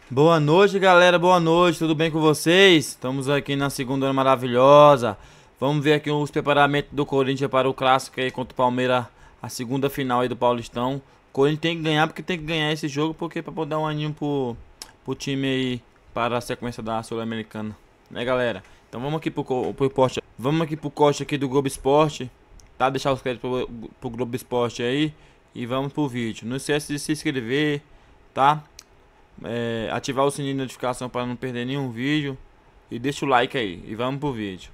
Boa noite, galera. Boa noite. Tudo bem com vocês? Estamos aqui na segunda maravilhosa. Vamos ver aqui os preparamentos do Corinthians para o clássico aí contra o Palmeiras, a segunda final aí do Paulistão. O Corinthians tem que ganhar porque tem que ganhar esse jogo, porque para poder dar um aninho pro time aí para a sequência da Sul-Americana, né, galera? Então vamos aqui pro post. Vamos aqui pro corte aqui do Globo Esporte, tá? Deixar os créditos pro Globo Esporte aí e vamos pro vídeo. Não esquece de se inscrever, tá? Ativar o sininho de notificação para não perder nenhum vídeo e deixa o like aí e vamos pro vídeo.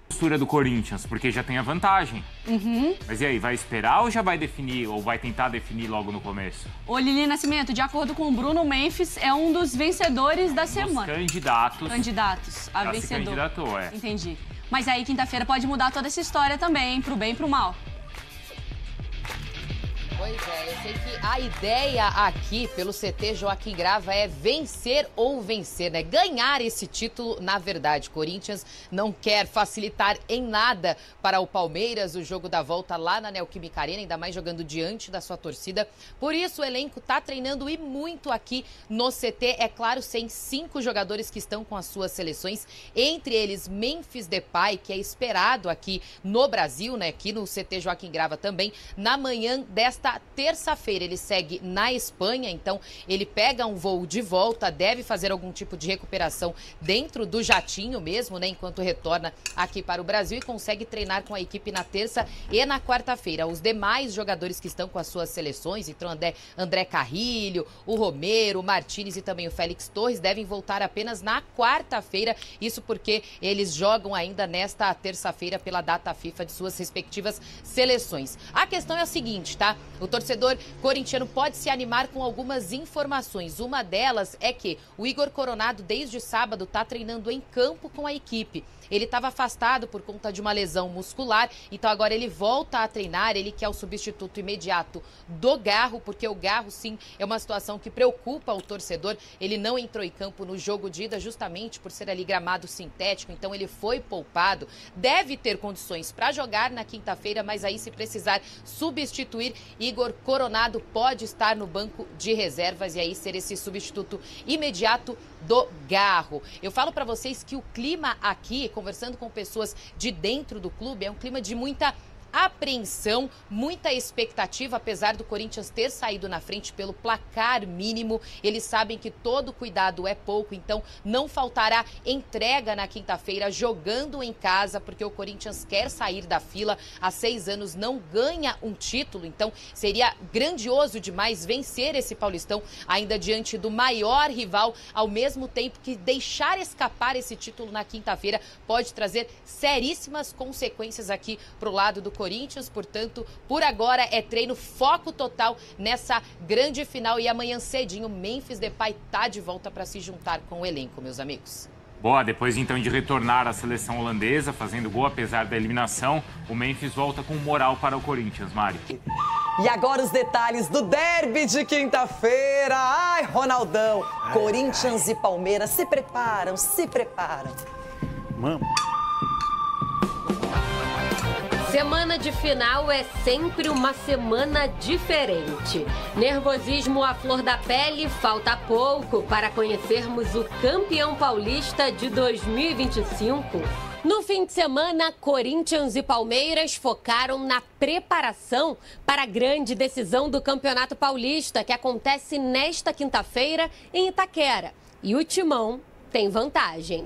Postura do Corinthians, porque já tem a vantagem. Mas e aí, vai esperar ou já vai definir, ou vai tentar definir logo no começo? Ô, Lili Nascimento, de acordo com o Bruno, Memphis é um dos vencedores da semana. Candidatos a já vencedor. Se candidatou, Entendi. Mas aí, quinta-feira pode mudar toda essa história também, hein? Pro bem e pro mal. Pois é, eu sei que a ideia aqui pelo CT Joaquim Grava é vencer ou vencer, né? Ganhar esse título, na verdade. Corinthians não quer facilitar em nada para o Palmeiras o jogo da volta lá na Neoquímica Arena, ainda mais jogando diante da sua torcida. Por isso o elenco tá treinando e muito aqui no CT. É claro, sem 5 jogadores que estão com as suas seleções, entre eles Memphis Depay, que é esperado aqui no Brasil, né? Aqui no CT Joaquim Grava também, na manhã desta terça-feira. Ele segue na Espanha, então ele pega um voo de volta, deve fazer algum tipo de recuperação dentro do jatinho mesmo, né, enquanto retorna aqui para o Brasil e consegue treinar com a equipe na terça e na quarta-feira. Os demais jogadores que estão com as suas seleções, então André Carrilho, o Romero, o Martínez e também o Félix Torres, devem voltar apenas na quarta-feira, isso porque eles jogam ainda nesta terça-feira pela data FIFA de suas respectivas seleções. A questão é a seguinte, tá? O torcedor corintiano pode se animar com algumas informações. Uma delas é que o Igor Coronado, desde sábado, está treinando em campo com a equipe. Ele estava afastado por conta de uma lesão muscular, então agora ele volta a treinar. Ele que é o substituto imediato do Garro, porque o Garro, sim, é uma situação que preocupa o torcedor. Ele não entrou em campo no jogo de ida justamente por ser ali gramado sintético, então ele foi poupado. Deve ter condições para jogar na quinta-feira, mas aí se precisar substituir, Igor Coronado pode estar no banco de reservas e aí ser esse substituto imediato do Garro. Eu falo para vocês que o clima aqui, conversando com pessoas de dentro do clube, é um clima de muita apreensão, muita expectativa, apesar do Corinthians ter saído na frente pelo placar mínimo. Eles sabem que todo cuidado é pouco, então não faltará entrega na quinta-feira jogando em casa, porque o Corinthians quer sair da fila. Há 6 anos não ganha um título, então seria grandioso demais vencer esse Paulistão ainda diante do maior rival, ao mesmo tempo que deixar escapar esse título na quinta-feira pode trazer seríssimas consequências aqui pro lado do Corinthians. Portanto, por agora é treino, foco total nessa grande final, e amanhã cedinho Memphis Depay tá de volta para se juntar com o elenco, meus amigos. Boa, depois então de retornar à seleção holandesa, fazendo gol apesar da eliminação, o Memphis volta com moral para o Corinthians, Mari. E agora os detalhes do derby de quinta-feira. Ai, Ronaldão, Corinthians e Palmeiras se preparam, se preparam. Mano. Semana de final é sempre uma semana diferente. Nervosismo à flor da pele, falta pouco para conhecermos o campeão paulista de 2025. No fim de semana, Corinthians e Palmeiras focaram na preparação para a grande decisão do Campeonato Paulista, que acontece nesta quinta-feira em Itaquera. E o Timão tem vantagem.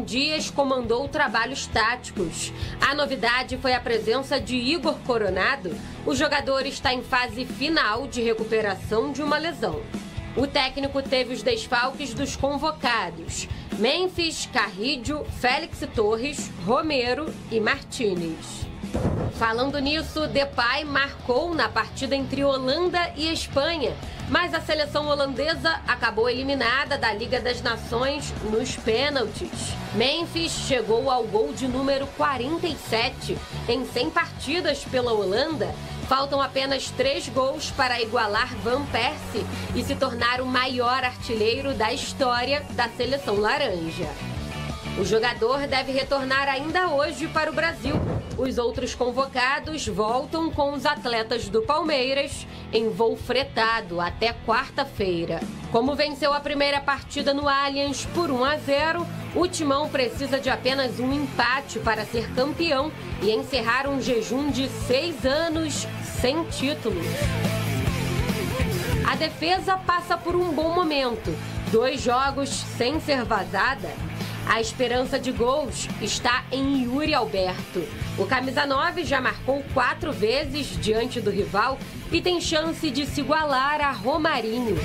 Dias comandou trabalhos táticos. A novidade foi a presença de Igor Coronado. O jogador está em fase final de recuperação de uma lesão. O técnico teve os desfalques dos convocados: Memphis, Carrilho, Félix Torres, Romero e Martínez. Falando nisso, Depay marcou na partida entre Holanda e Espanha, mas a seleção holandesa acabou eliminada da Liga das Nações nos pênaltis. Memphis chegou ao gol de número 47 em 100 partidas pela Holanda. Faltam apenas 3 gols para igualar Van Persie e se tornar o maior artilheiro da história da seleção laranja. O jogador deve retornar ainda hoje para o Brasil. Os outros convocados voltam com os atletas do Palmeiras em voo fretado até quarta-feira. Como venceu a primeira partida no Allianz por 1-0, o Timão precisa de apenas um empate para ser campeão e encerrar um jejum de 6 anos sem título. A defesa passa por um bom momento. 2 jogos sem ser vazada. A esperança de gols está em Yuri Alberto. O camisa 9 já marcou 4 vezes diante do rival e tem chance de se igualar a Romarinho.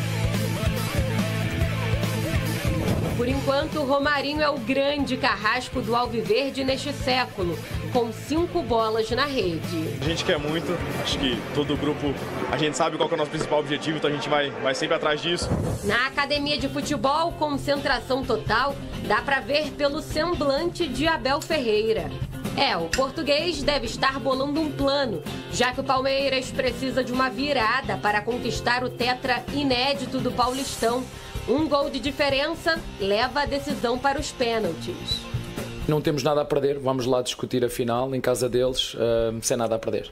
Por enquanto, Romarinho é o grande carrasco do Alviverde neste século, com 5 bolas na rede. A gente quer muito, acho que todo o grupo, a gente sabe qual que é o nosso principal objetivo, então a gente vai sempre atrás disso. Na academia de futebol, concentração total, dá para ver pelo semblante de Abel Ferreira. O português deve estar bolando um plano, já que o Palmeiras precisa de uma virada para conquistar o tetra inédito do Paulistão. Um gol de diferença leva a decisão para os pênaltis. Não temos nada a perder, vamos lá discutir a final em casa deles, sem nada a perder.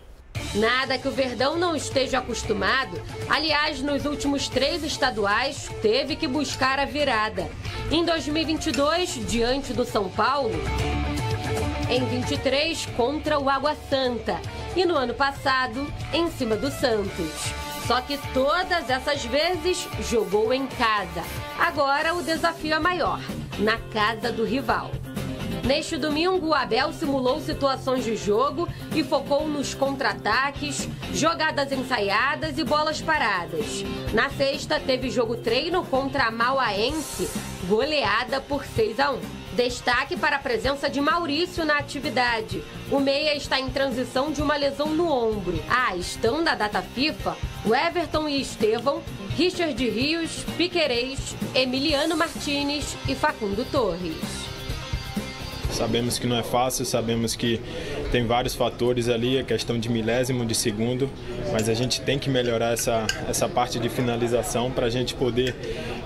Nada que o Verdão não esteja acostumado. Aliás, nos últimos 3 estaduais, teve que buscar a virada. Em 2022, diante do São Paulo. Em 23, contra o Água Santa. E no ano passado, em cima do Santos. Só que todas essas vezes jogou em casa. Agora o desafio é maior, na casa do rival. Neste domingo, o Abel simulou situações de jogo e focou nos contra-ataques, jogadas ensaiadas e bolas paradas. Na sexta, teve jogo treino contra a Mauaense, goleada por 6-1. Destaque para a presença de Maurício na atividade. O meia está em transição de uma lesão no ombro. Estão na data FIFA o Everton e Estevão, Richard Rios, Piquerez, Emiliano Martínez e Facundo Torres. Sabemos que não é fácil, sabemos que tem vários fatores ali, a questão de milésimo de segundo, mas a gente tem que melhorar essa parte de finalização para a gente poder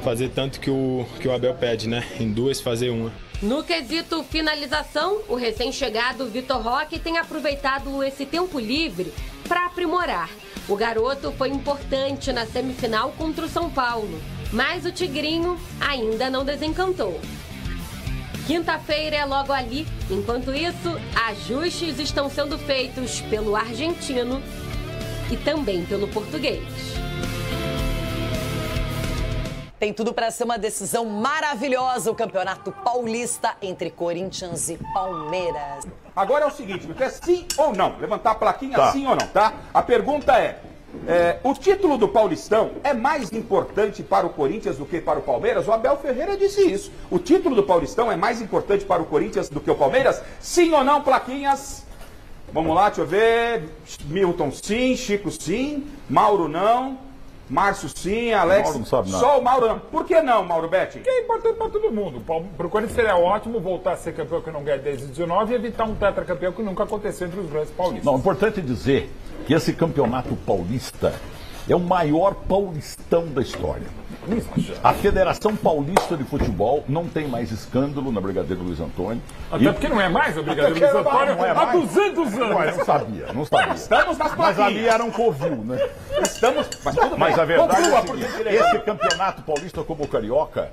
fazer tanto que o Abel pede, né? Em 2 fazer 1. No quesito finalização, o recém-chegado Vitor Roque tem aproveitado esse tempo livre para aprimorar. O garoto foi importante na semifinal contra o São Paulo, mas o Tigrinho ainda não desencantou. Quinta-feira é logo ali. Enquanto isso, ajustes estão sendo feitos pelo argentino e também pelo português. Tem tudo para ser uma decisão maravilhosa, o Campeonato Paulista entre Corinthians e Palmeiras. Agora é o seguinte, é sim ou não? Levantar a plaquinha sim ou não, tá? A pergunta é, o título do Paulistão é mais importante para o Corinthians do que para o Palmeiras? O Abel Ferreira disse isso. O título do Paulistão é mais importante para o Corinthians do que o Palmeiras? Sim ou não, plaquinhas? Vamos lá, deixa eu ver. Milton sim, Chico sim, Mauro não. Márcio sim, Alex. Mauro não sabe nada. Só o Mauro não. Por que não, Mauro Betti? Que é importante para todo mundo. Para o Corinthians seria ótimo voltar a ser campeão que não ganha desde 19 e evitar um tetracampeão que nunca aconteceu entre os grandes paulistas. Não, é importante dizer que esse campeonato paulista é o maior paulistão da história. A Federação Paulista de Futebol não tem mais escândalo na Brigadeiro Luiz Antônio. Até porque não é mais a Brigadeiro Luiz Antônio há 200 anos. Não sabia. Estamos nas plaquinhas. Mas ali era um covil, né? Mas a verdade é que esse campeonato paulista como o Carioca,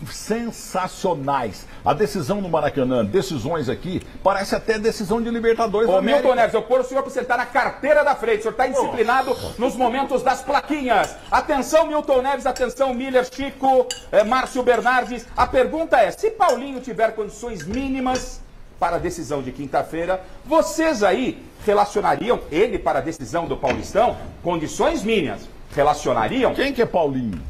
sensacionais. A decisão no Maracanã, decisões aqui, parece até decisão de Libertadores. Ô, Milton Neves, eu pôr o senhor para sentar na carteira da frente. O senhor está indisciplinado nos momentos das plaquinhas. Atenção, Milton Neves, atenção, Miller, Chico, Márcio Bernardes. A pergunta é, se Paulinho tiver condições mínimas para a decisão de quinta-feira, vocês aí relacionariam ele para a decisão do Paulistão? Condições mínimas. Relacionariam? Quem que é Paulinho?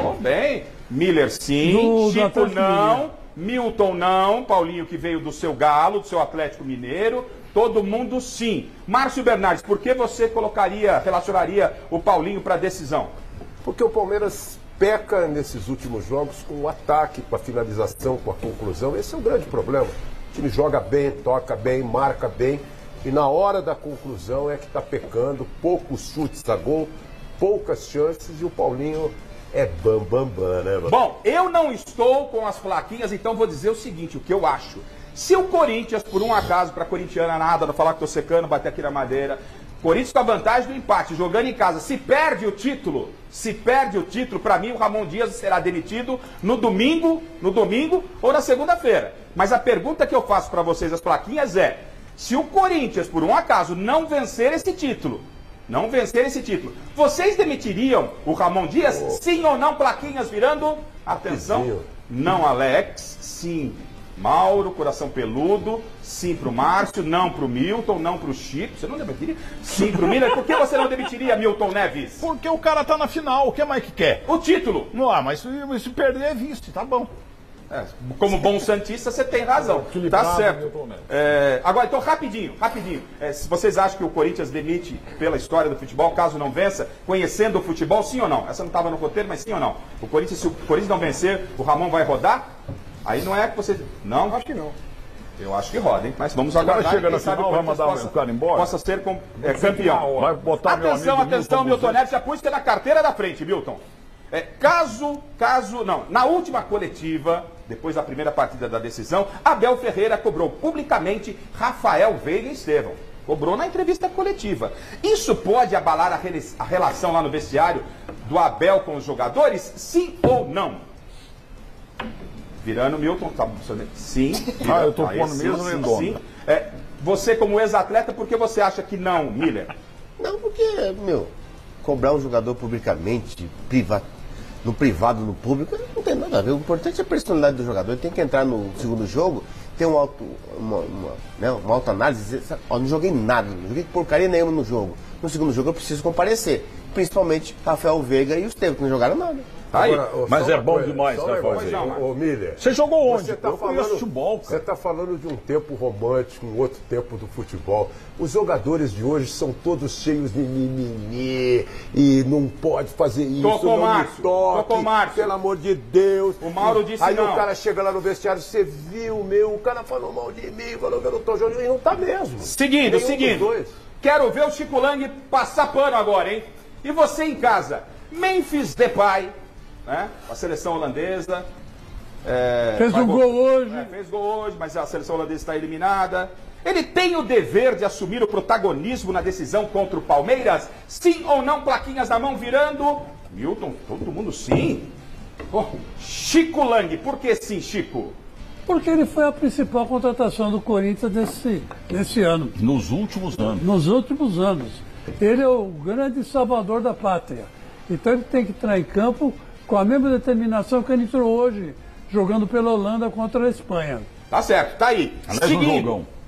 Bom, bem. Miller sim, Chico não, Milton não, Paulinho que veio do seu Galo, do seu Atlético Mineiro, todo mundo sim. Márcio Bernardes, por que você relacionaria o Paulinho para a decisão? Porque o Palmeiras peca nesses últimos jogos com o ataque, com a finalização, com a conclusão. Esse é um grande problema. O time joga bem, toca bem, marca bem e na hora da conclusão é que está pecando, poucos chutes a gol, poucas chances e o Paulinho é bam, né, mano? Bom, eu não estou com as plaquinhas, então vou dizer o seguinte, o que eu acho. Se o Corinthians, por um acaso, pra corintiana nada, não falar que tô secando, bater aqui na madeira, Corinthians com a vantagem do empate, jogando em casa, se perde o título, pra mim o Ramon Dias será demitido no domingo ou na segunda-feira. Mas a pergunta que eu faço pra vocês, as plaquinhas, é: se o Corinthians, por um acaso, não vencer esse título, vocês demitiriam o Ramon Dias? Sim ou não? Plaquinhas virando. Atenção. Não, Alex. Sim, Mauro, coração peludo. Sim pro Márcio. Não pro Milton. Não pro Chico. Você não demitiria? Sim pro Miller. Por que você não demitiria, Milton Neves? Porque o cara tá na final. O que mais que quer? O título. Não, mas se perder é visto. Tá bom. Como bom santista, você tem razão. Tá certo. Agora, então, rapidinho. Se vocês acham que o Corinthians demite pela história do futebol, caso não vença, conhecendo o futebol, sim ou não? Essa não estava no roteiro, mas sim ou não? Se o Corinthians não vencer, o Ramon vai rodar? Aí não é que você... Não? Acho que não. Eu acho que roda, hein? Mas vamos aguardar. Chega na final, vai mandar o cara embora? Possa ser campeão. Vai botar atenção, Milton Neves, já pus você na carteira da frente, Milton. Na última coletiva, depois da primeira partida da decisão, Abel Ferreira cobrou publicamente Rafael Veiga e Estevão. Cobrou na entrevista coletiva. Isso pode abalar a relação lá no vestiário do Abel com os jogadores? Sim ou não? Virando Milton, tá, sim. Eu tô pondo mesmo redondo. Sim. Você como ex-atleta, por que você acha que não, Miller? Não, porque, cobrar um jogador publicamente, no privado, no público, não tem nada a ver. O importante é a personalidade do jogador. Ele tem que entrar no segundo jogo, ter uma autoanálise. Não joguei nada, não joguei porcaria nenhuma no jogo. No segundo jogo eu preciso comparecer. Principalmente Rafael Veiga e o Estevão, que não jogaram nada. Agora, mas é bom demais, né, Miller? Você jogou onde? Eu conheço futebol, cara. Você está falando de um tempo romântico, um outro tempo do futebol. Os jogadores de hoje são todos cheios de mimimi e não pode fazer isso, Tocou Márcio. Pelo amor de Deus. O Mauro disse aí não. O cara chega lá no vestiário, você viu, o cara falou mal de mim, falou que eu não tô jogando, e não tá mesmo. Seguindo. Quero ver o Chico Lang passar pano agora, hein? E você em casa, Memphis Depay, né? A seleção holandesa. Fez um gol hoje. Fez gol hoje, mas a seleção holandesa está eliminada. Ele tem o dever de assumir o protagonismo na decisão contra o Palmeiras? Sim ou não? Plaquinhas na mão virando. Milton, todo mundo sim. Chico Lang, por que sim, Chico? Porque ele foi a principal contratação do Corinthians desse ano. Nos últimos anos. Nos últimos anos. Ele é o grande salvador da pátria. Então ele tem que entrar em campo com a mesma determinação que ele entrou hoje, jogando pela Holanda contra a Espanha. Tá certo, tá aí.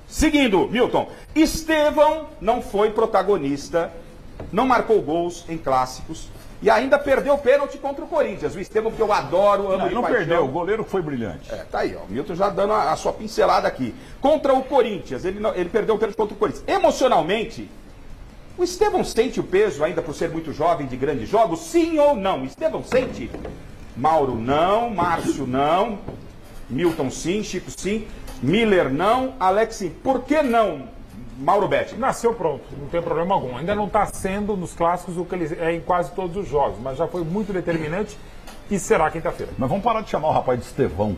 Seguindo, Milton. Estevão não foi protagonista, não marcou gols em clássicos e ainda perdeu o pênalti contra o Corinthians. O Estevão, que eu adoro, amo. Não perdeu, o goleiro foi brilhante. Tá aí, o Milton já dando a sua pincelada aqui. Contra o Corinthians, ele perdeu o pênalti contra o Corinthians. Emocionalmente, o Estevão sente o peso ainda por ser muito jovem de grandes jogos? Sim ou não? Estevão sente? Mauro não, Márcio não, Milton sim, Chico sim, Miller não, Alex sim. Por que não, Mauro Betti? Nasceu pronto, não tem problema algum. Ainda não está sendo nos clássicos o que ele é em quase todos os jogos, mas já foi muito determinante e será quinta-feira. Mas vamos parar de chamar o rapaz de Estevão.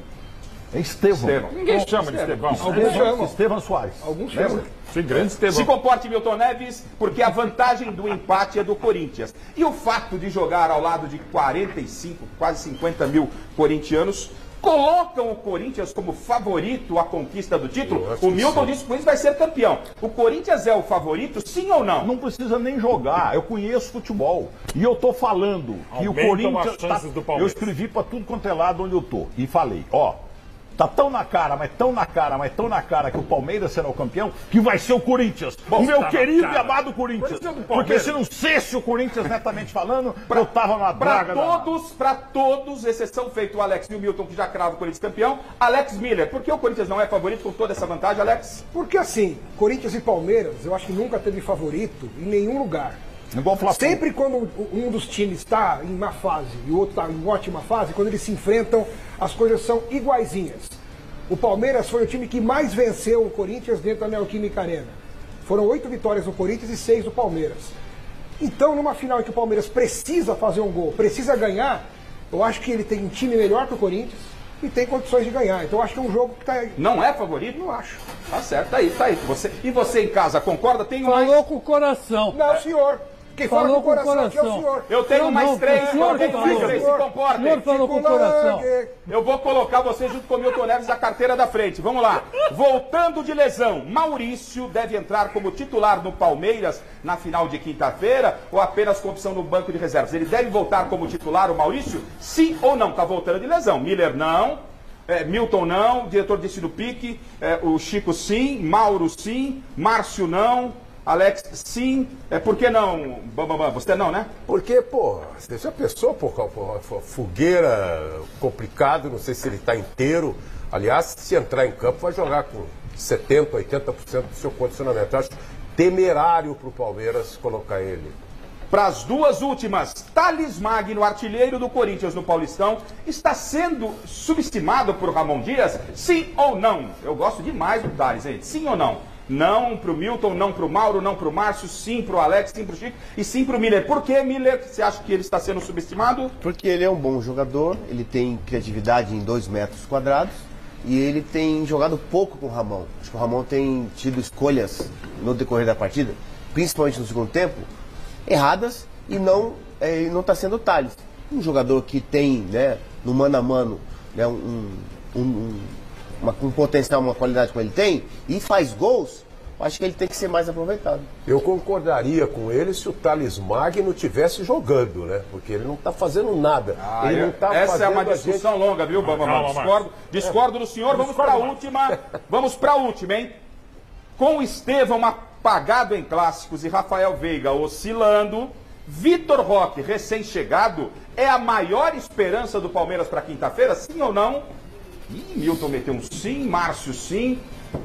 É Estevão. Ninguém chama de Estevão. Alguns chamam. Estevão Soares. Alguns chamam. Sim, grande Estevão. Se comporte, Milton Neves, porque a vantagem do empate é do Corinthians. E o fato de jogar ao lado de 45, quase 50 mil corintianos, colocam o Corinthians como favorito à conquista do título? O Milton disse que o Corinthians vai ser campeão. O Corinthians é o favorito, sim ou não? Não precisa nem jogar. Eu conheço futebol. E eu tô falando que o Corinthians... Eu escrevi para tudo quanto é lado onde eu tô. E falei, tá tão na cara, mas tão na cara que o Palmeiras será o campeão, que vai ser o Corinthians. O meu querido e amado Corinthians. Porque se não fosse o Corinthians, netamente falando, eu tava na draga. Para todos, exceção feita o Alex e o Milton, que já crava o Corinthians campeão. Alex Miller, por que o Corinthians não é favorito com toda essa vantagem, Alex? Porque assim, Corinthians e Palmeiras, eu acho que nunca teve favorito em nenhum lugar. Sempre quando um dos times está em má fase e o outro está em ótima fase, quando eles se enfrentam, as coisas são iguaizinhas. O Palmeiras foi o time que mais venceu o Corinthians dentro da Neoquímica Arena. Foram 8 vitórias do Corinthians e 6 do Palmeiras. Então, numa final em que o Palmeiras precisa fazer um gol, precisa ganhar, eu acho que ele tem um time melhor que o Corinthians e tem condições de ganhar. Então, eu acho que é um jogo que tá aí. Não é favorito? Não acho. Tá certo, tá aí. E você em casa concorda? Tem mais... Falou com o coração. Não, senhor. Quem fala com o coração aqui é o senhor. Eu tenho mais três. Vocês se comportem. O senhor falou com o coração. Eu vou colocar você junto com o Milton Neves na carteira da frente. Vamos lá. Voltando de lesão, Maurício deve entrar como titular no Palmeiras na final de quinta-feira ou apenas com opção no banco de reservas? Ele deve voltar como titular, o Maurício? Sim ou não? Tá voltando de lesão. Miller não. Milton não. Diretor disse do Pique. O Chico sim. Mauro sim. Márcio não. Alex, sim. Por que não, Bambam? Você não, né? Porque, você já pensou, Fogueira complicado, não sei se ele está inteiro. Aliás, se entrar em campo, vai jogar com 70%, 80% do seu condicionamento. Eu acho temerário para o Palmeiras colocar ele. Para as duas últimas, Thales Magno, artilheiro do Corinthians no Paulistão, está sendo subestimado por Ramon Dias? Sim ou não? Eu gosto demais do Thales, hein? Sim ou não? Não pro Milton, não pro Mauro, não pro Márcio, sim pro Alex, sim pro Chico e sim pro Miller. Por que, Miller, você acha que ele está sendo subestimado? Porque ele é um bom jogador, ele tem criatividade em 2 metros quadrados e ele tem jogado pouco com o Ramon. Acho que o Ramon tem tido escolhas no decorrer da partida, principalmente no segundo tempo, erradas e não está sendo o Thales. Um jogador que tem, né, no mano a mano, né, um potencial, uma qualidade como ele tem, e faz gols, acho que ele tem que ser mais aproveitado. Eu concordaria com ele se o Thales Magno estivesse jogando, né? Porque ele não está fazendo nada. Ele não tá essa é uma discussão longa, viu, Bambam? Discordo do senhor. Vamos para a última. Vamos para a última, hein? Com o Estevão apagado em clássicos e Rafael Veiga oscilando, Vitor Roque, recém-chegado, é a maior esperança do Palmeiras para quinta-feira, sim ou não? Milton meteu um sim, Márcio sim,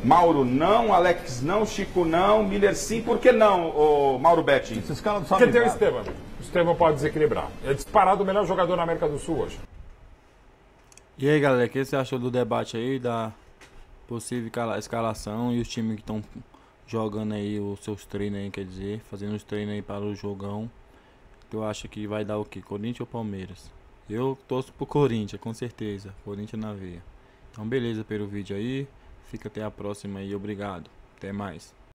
Mauro não, Alex não, Chico não, Miller sim. Por que não, Mauro Betti? Esses caras não sabem. Porque tem o Estevão. O Estevão pode desequilibrar. É disparado o melhor jogador na América do Sul hoje. E aí, galera, o que você achou do debate aí, da possível escalação e os times que estão jogando aí os seus treinos aí, quer dizer, fazendo os treinos aí para o jogão? Tu acha que vai dar o quê? Corinthians ou Palmeiras? Eu torço pro Corinthians, com certeza. Corinthians na veia. Então beleza pelo vídeo aí. Fica até a próxima aí. Obrigado. Até mais.